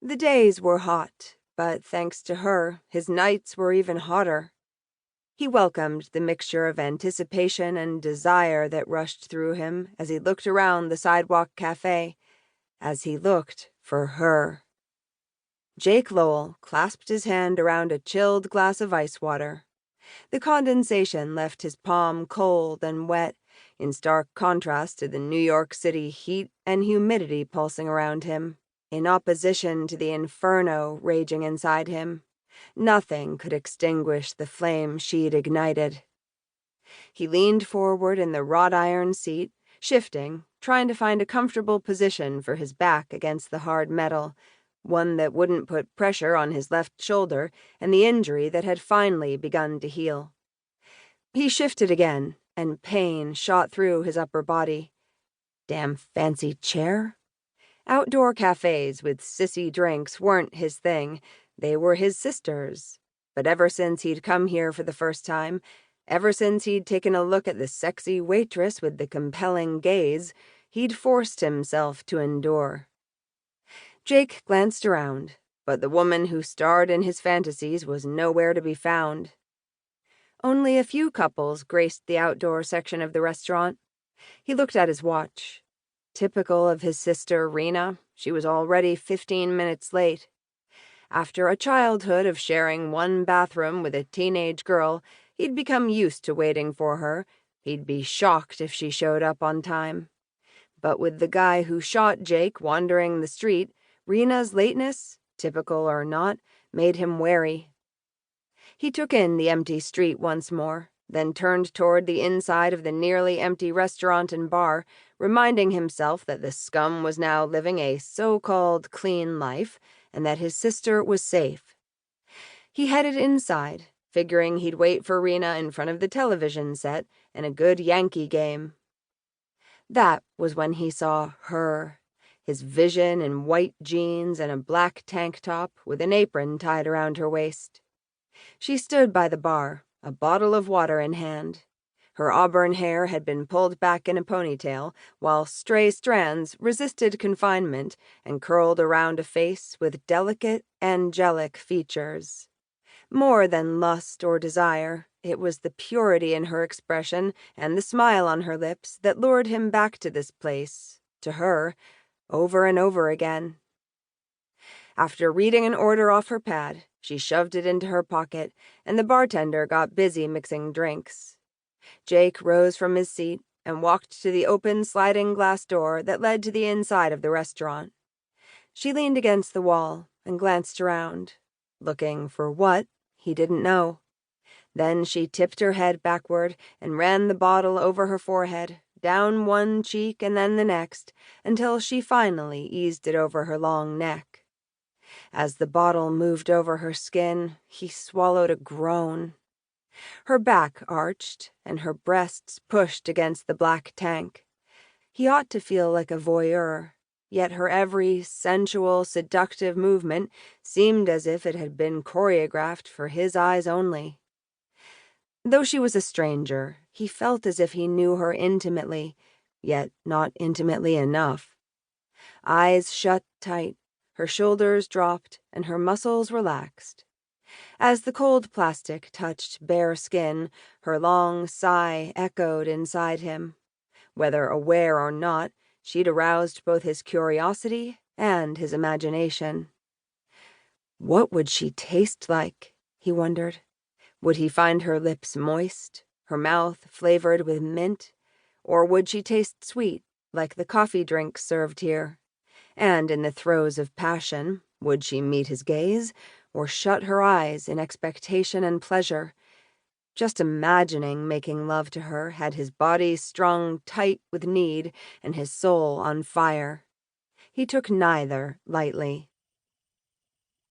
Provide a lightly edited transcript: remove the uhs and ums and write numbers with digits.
The days were hot, but thanks to her, his nights were even hotter. He welcomed the mixture of anticipation and desire that rushed through him as he looked around the sidewalk cafe, as he looked for her. Jake Lowell clasped his hand around a chilled glass of ice water. The condensation left his palm cold and wet, in stark contrast to the New York City heat and humidity pulsing around him, in opposition to the inferno raging inside him. Nothing could extinguish the flame she'd ignited. He leaned forward in the wrought iron seat, shifting, trying to find a comfortable position for his back against the hard metal, one that wouldn't put pressure on his left shoulder and the injury that had finally begun to heal. He shifted again, and pain shot through his upper body. Damn fancy chair? Outdoor cafes with sissy drinks weren't his thing. They were his sister's. But ever since he'd come here for the first time, ever since he'd taken a look at the sexy waitress with the compelling gaze, he'd forced himself to endure. Jake glanced around, but the woman who starred in his fantasies was nowhere to be found. Only a few couples graced the outdoor section of the restaurant. He looked at his watch. Typical of his sister, Rena, she was already 15 minutes late. After a childhood of sharing one bathroom with a teenage girl, he'd become used to waiting for her. He'd be shocked if she showed up on time. But with the guy who shot Jake wandering the street, Rena's lateness, typical or not, made him wary. He took in the empty street once more, then turned toward the inside of the nearly empty restaurant and bar, reminding himself that the scum was now living a so-called clean life and that his sister was safe. He headed inside, figuring he'd wait for Rena in front of the television set and a good Yankee game. That was when he saw her, his vision in white jeans and a black tank top with an apron tied around her waist. She stood by the bar, a bottle of water in hand. Her auburn hair had been pulled back in a ponytail, while stray strands resisted confinement and curled around a face with delicate, angelic features. More than lust or desire, it was the purity in her expression and the smile on her lips that lured him back to this place, to her, over and over again. After reading an order off her pad, she shoved it into her pocket, and the bartender got busy mixing drinks. Jake rose from his seat and walked to the open sliding glass door that led to the inside of the restaurant. She leaned against the wall and glanced around, looking for what, he didn't know. Then she tipped her head backward and ran the bottle over her forehead, down one cheek and then the next, until she finally eased it over her long neck. As the bottle moved over her skin, he swallowed a groan. Her back arched, and her breasts pushed against the black tank. He ought to feel like a voyeur, yet her every sensual, seductive movement seemed as if it had been choreographed for his eyes only. Though she was a stranger, he felt as if he knew her intimately, yet not intimately enough. Eyes shut tight, her shoulders dropped, and her muscles relaxed. As the cold plastic touched bare skin, her long sigh echoed inside him. Whether aware or not, she'd aroused both his curiosity and his imagination. What would she taste like, he wondered. Would he find her lips moist, her mouth flavored with mint, or would she taste sweet, like the coffee drinks served here? And in the throes of passion, would she meet his gaze, or shut her eyes in expectation and pleasure? Just imagining making love to her had his body strung tight with need and his soul on fire. He took neither lightly.